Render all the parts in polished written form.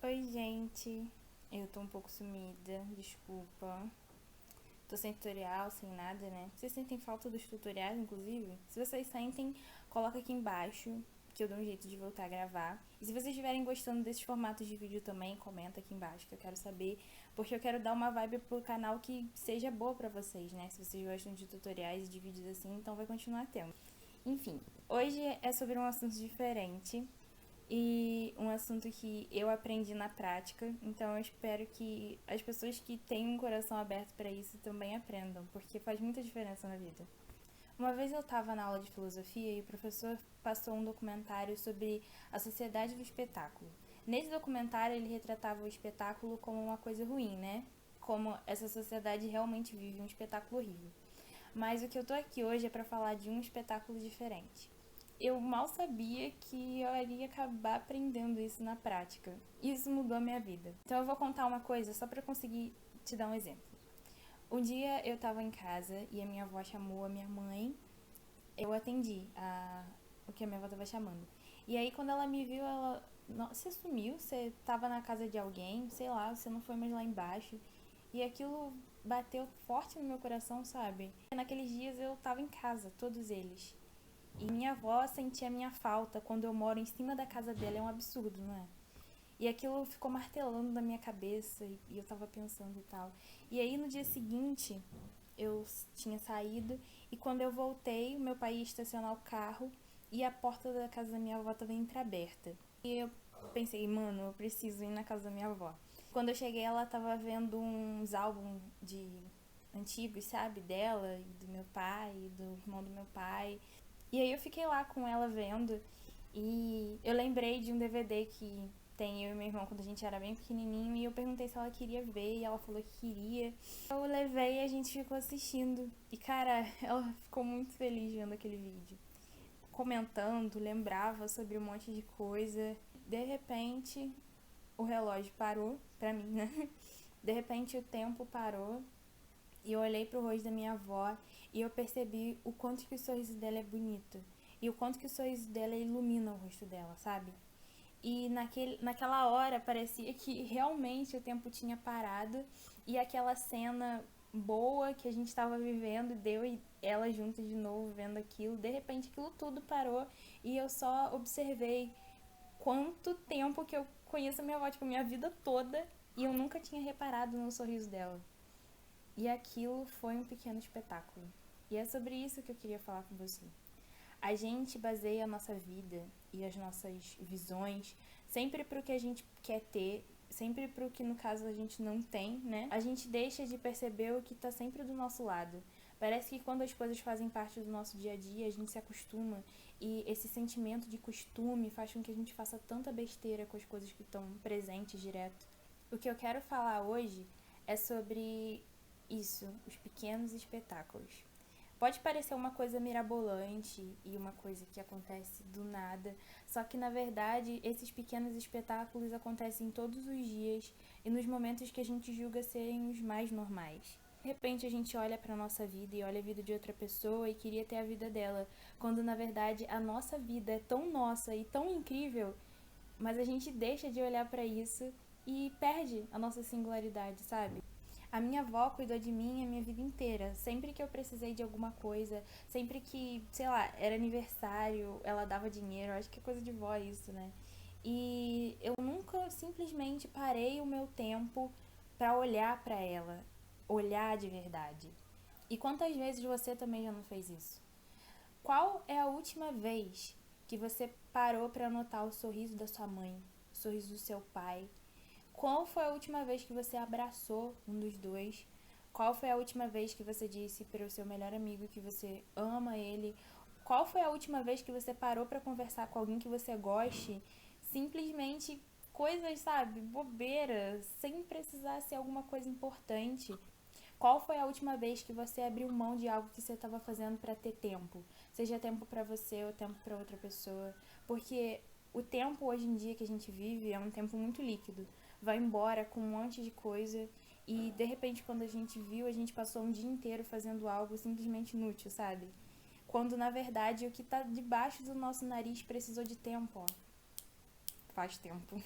Oi, gente. Eu tô um pouco sumida, desculpa. Tô sem tutorial, sem nada, né? Vocês sentem falta dos tutoriais, inclusive? Se vocês sentem, coloca aqui embaixo, que eu dou um jeito de voltar a gravar. E se vocês estiverem gostando desses formatos de vídeo também, comenta aqui embaixo, que eu quero saber. Porque eu quero dar uma vibe pro canal que seja boa pra vocês, né? Se vocês gostam de tutoriais e de vídeos assim, então vai continuar tendo. Enfim, hoje é sobre um assunto diferente e um assunto que eu aprendi na prática, então eu espero que as pessoas que têm um coração aberto para isso também aprendam, porque faz muita diferença na vida. Uma vez eu estava na aula de filosofia e o professor passou um documentário sobre a sociedade do espetáculo. Nesse documentário ele retratava o espetáculo como uma coisa ruim, né? Como essa sociedade realmente vive um espetáculo horrível. Mas o que eu tô aqui hoje é para falar de um espetáculo diferente. Eu mal sabia que eu iria acabar aprendendo isso na prática. Isso mudou a minha vida. Então eu vou contar uma coisa só para conseguir te dar um exemplo. Um dia eu tava em casa e a minha avó chamou a minha mãe. Eu atendi o que a minha avó tava chamando. E aí quando ela me viu, ela... Você sumiu? Você tava na casa de alguém? Sei lá, você não foi mais lá embaixo. E aquilo bateu forte no meu coração, sabe? Naqueles dias eu tava em casa, todos eles. E minha avó sentia a minha falta quando eu moro em cima da casa dela. É um absurdo, não é? E aquilo ficou martelando na minha cabeça e eu tava pensando e tal. E aí no dia seguinte eu tinha saído e quando eu voltei, o meu pai ia estacionar o carro e a porta da casa da minha avó tava entreaberta. E eu pensei, mano, eu preciso ir na casa da minha avó. Quando eu cheguei, ela tava vendo uns álbuns de antigos, sabe? Dela e do meu pai, e do irmão do meu pai. E aí eu fiquei lá com ela vendo e eu lembrei de um DVD que tem eu e meu irmão quando a gente era bem pequenininho e eu perguntei se ela queria ver e ela falou que queria. Eu levei e a gente ficou assistindo. E cara, ela ficou muito feliz vendo aquele vídeo. Comentando, lembrava sobre um monte de coisa. De repente, o relógio parou, pra mim, né? De repente o tempo parou e eu olhei pro rosto da minha avó e eu percebi o quanto que o sorriso dela é bonito. E o quanto que o sorriso dela ilumina o rosto dela, sabe? E naquela hora parecia que realmente o tempo tinha parado e aquela cena boa que a gente estava vivendo, deu e ela juntas de novo vendo aquilo, de repente aquilo tudo parou e eu só observei quanto tempo que eu conheço a minha avó, tipo, minha vida toda, e eu nunca tinha reparado no sorriso dela. E aquilo foi um pequeno espetáculo. E é sobre isso que eu queria falar com você. A gente baseia a nossa vida e as nossas visões sempre pro que a gente quer ter, sempre pro que no caso a gente não tem, né? A gente deixa de perceber o que tá sempre do nosso lado. Parece que quando as coisas fazem parte do nosso dia a dia, a gente se acostuma e esse sentimento de costume faz com que a gente faça tanta besteira com as coisas que estão presentes direto. O que eu quero falar hoje é sobre isso, os pequenos espetáculos. Pode parecer uma coisa mirabolante e uma coisa que acontece do nada, só que na verdade esses pequenos espetáculos acontecem todos os dias e nos momentos que a gente julga serem os mais normais. De repente a gente olha para nossa vida e olha a vida de outra pessoa e queria ter a vida dela, quando na verdade a nossa vida é tão nossa e tão incrível, mas a gente deixa de olhar para isso e perde a nossa singularidade, sabe? A minha avó cuidou de mim a minha vida inteira. Sempre que eu precisei de alguma coisa, sempre que, sei lá, era aniversário, ela dava dinheiro. Acho que é coisa de vó isso, né? E eu nunca simplesmente parei o meu tempo pra olhar pra ela, olhar de verdade. E quantas vezes você também já não fez isso? Qual é a última vez que você parou pra notar o sorriso da sua mãe, o sorriso do seu pai? Qual foi a última vez que você abraçou um dos dois? Qual foi a última vez que você disse para o seu melhor amigo que você ama ele? Qual foi a última vez que você parou para conversar com alguém que você goste? Simplesmente coisas, sabe, bobeiras, sem precisar ser alguma coisa importante. Qual foi a última vez que você abriu mão de algo que você estava fazendo para ter tempo? Seja tempo para você ou tempo para outra pessoa. Porque o tempo hoje em dia que a gente vive é um tempo muito líquido. Vai embora com um monte de coisa e de repente quando a gente viu, a gente passou um dia inteiro fazendo algo simplesmente inútil, sabe? Quando na verdade o que tá debaixo do nosso nariz precisou de tempo, ó. Faz tempo.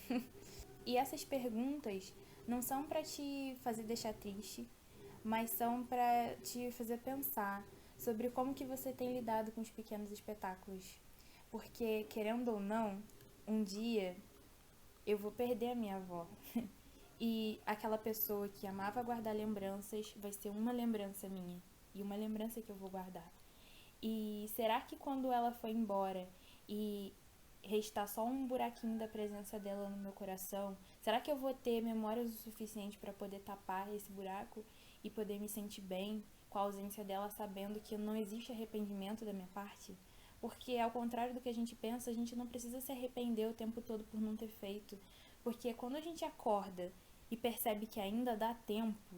E essas perguntas não são para te fazer deixar triste, mas são para te fazer pensar sobre como que você tem lidado com os pequenos espetáculos. Porque, querendo ou não, um dia eu vou perder a minha avó. E aquela pessoa que amava guardar lembranças vai ser uma lembrança minha. E uma lembrança que eu vou guardar. E será que quando ela foi embora e restar só um buraquinho da presença dela no meu coração, será que eu vou ter memórias o suficiente para poder tapar esse buraco e poder me sentir bem com a ausência dela, sabendo que não existe arrependimento da minha parte? Porque, ao contrário do que a gente pensa, a gente não precisa se arrepender o tempo todo por não ter feito. Porque quando a gente acorda e percebe que ainda dá tempo,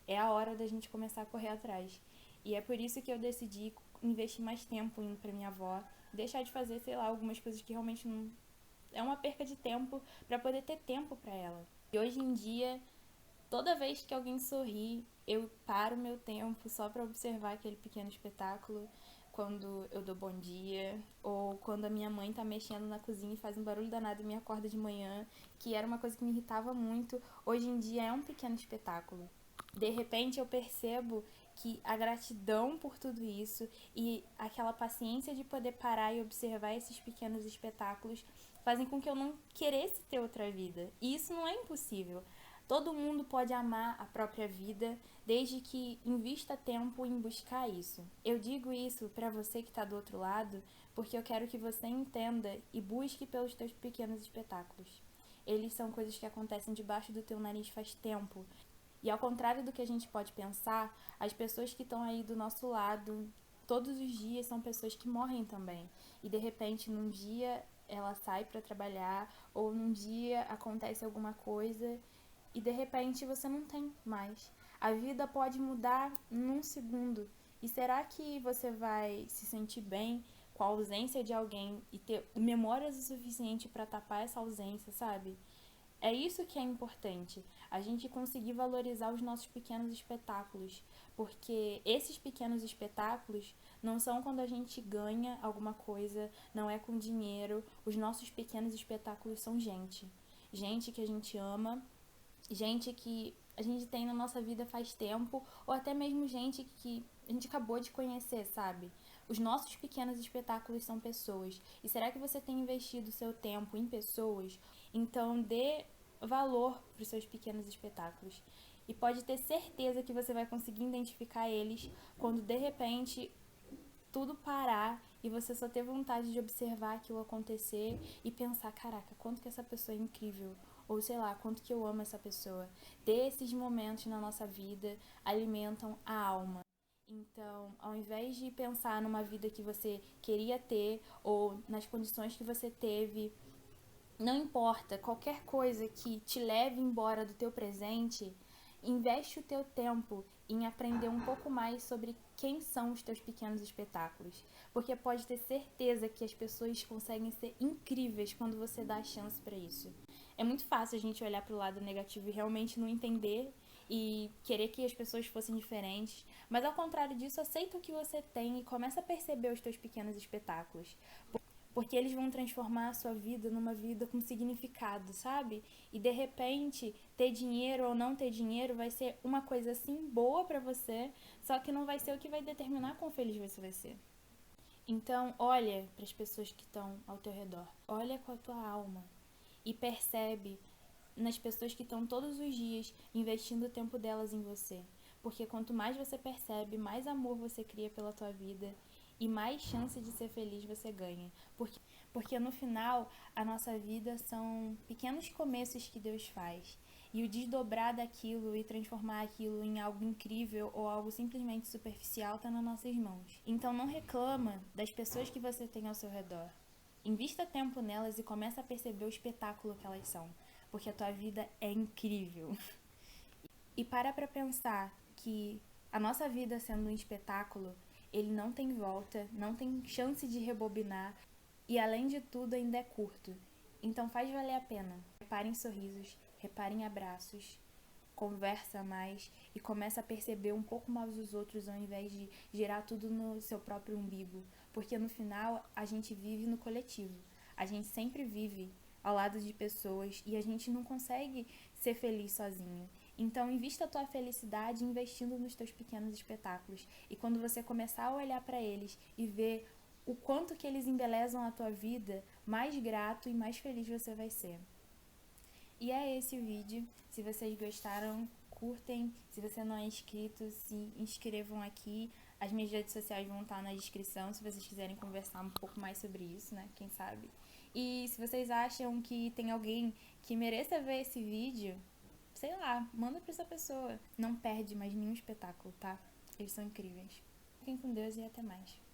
é a hora da gente começar a correr atrás. E é por isso que eu decidi investir mais tempo indo pra minha avó, deixar de fazer, sei lá, algumas coisas que realmente não... É uma perca de tempo pra poder ter tempo pra ela. E hoje em dia, toda vez que alguém sorri, eu paro meu tempo só pra observar aquele pequeno espetáculo. Quando eu dou bom dia, ou quando a minha mãe tá mexendo na cozinha e faz um barulho danado e me acorda de manhã, que era uma coisa que me irritava muito. Hoje em dia é um pequeno espetáculo. De repente eu percebo que a gratidão por tudo isso e aquela paciência de poder parar e observar esses pequenos espetáculos fazem com que eu não queresse ter outra vida. E isso não é impossível. Todo mundo pode amar a própria vida desde que invista tempo em buscar isso. Eu digo isso para você que está do outro lado porque eu quero que você entenda e busque pelos teus pequenos espetáculos. Eles são coisas que acontecem debaixo do teu nariz faz tempo. E ao contrário do que a gente pode pensar, as pessoas que estão aí do nosso lado todos os dias são pessoas que morrem também. E de repente, num dia ela sai para trabalhar, ou num dia acontece alguma coisa e de repente você não tem mais. A vida pode mudar num segundo. E será que você vai se sentir bem com a ausência de alguém e ter memórias o suficiente para tapar essa ausência, sabe? É isso que é importante, a gente conseguir valorizar os nossos pequenos espetáculos, porque esses pequenos espetáculos não são quando a gente ganha alguma coisa, não é com dinheiro, os nossos pequenos espetáculos são gente. Gente que a gente ama, gente que a gente tem na nossa vida faz tempo, ou até mesmo gente que a gente acabou de conhecer, sabe? Os nossos pequenos espetáculos são pessoas. E será que você tem investido seu tempo em pessoas? Então dê valor para os seus pequenos espetáculos. E pode ter certeza que você vai conseguir identificar eles quando de repente tudo parar e você só ter vontade de observar aquilo acontecer e pensar, caraca, quanto que essa pessoa é incrível. Ou sei lá, quanto que eu amo essa pessoa. Ter esses momentos na nossa vida alimentam a alma. Então, ao invés de pensar numa vida que você queria ter ou nas condições que você teve, não importa, qualquer coisa que te leve embora do teu presente, investe o teu tempo em aprender um pouco mais sobre quem são os teus pequenos espetáculos. Porque pode ter certeza que as pessoas conseguem ser incríveis quando você dá a chance para isso. É muito fácil a gente olhar para o lado negativo e realmente não entender e querer que as pessoas fossem diferentes, mas ao contrário disso, aceita o que você tem e começa a perceber os teus pequenos espetáculos. Porque eles vão transformar a sua vida numa vida com significado, sabe? E de repente, ter dinheiro ou não ter dinheiro vai ser uma coisa assim boa pra você, só que não vai ser o que vai determinar quão feliz você vai ser. Então, olha para as pessoas que estão ao teu redor. Olha com a tua alma e percebe nas pessoas que estão todos os dias investindo o tempo delas em você. Porque quanto mais você percebe, mais amor você cria pela tua vida e mais chance de ser feliz você ganha. Porque no final, a nossa vida são pequenos começos que Deus faz. E o desdobrar daquilo e transformar aquilo em algo incrível ou algo simplesmente superficial está nas nossas mãos. Então não reclama das pessoas que você tem ao seu redor. Invista tempo nelas e comece a perceber o espetáculo que elas são. Porque a tua vida é incrível. E para pensar que a nossa vida sendo um espetáculo, ele não tem volta, não tem chance de rebobinar e além de tudo ainda é curto. Então faz valer a pena. Repare em sorrisos, repare em abraços, conversa mais e começa a perceber um pouco mais os outros ao invés de girar tudo no seu próprio umbigo. Porque no final a gente vive no coletivo. A gente sempre vive ao lado de pessoas e a gente não consegue ser feliz sozinho. Então, invista a tua felicidade investindo nos teus pequenos espetáculos. E quando você começar a olhar para eles e ver o quanto que eles embelezam a tua vida, mais grato e mais feliz você vai ser. E é esse o vídeo. Se vocês gostaram, curtem. Se você não é inscrito, se inscrevam aqui. As minhas redes sociais vão estar na descrição se vocês quiserem conversar um pouco mais sobre isso, né? Quem sabe. E se vocês acham que tem alguém que mereça ver esse vídeo, sei lá, manda pra essa pessoa. Não perde mais nenhum espetáculo, tá? Eles são incríveis. Fiquem com Deus e até mais.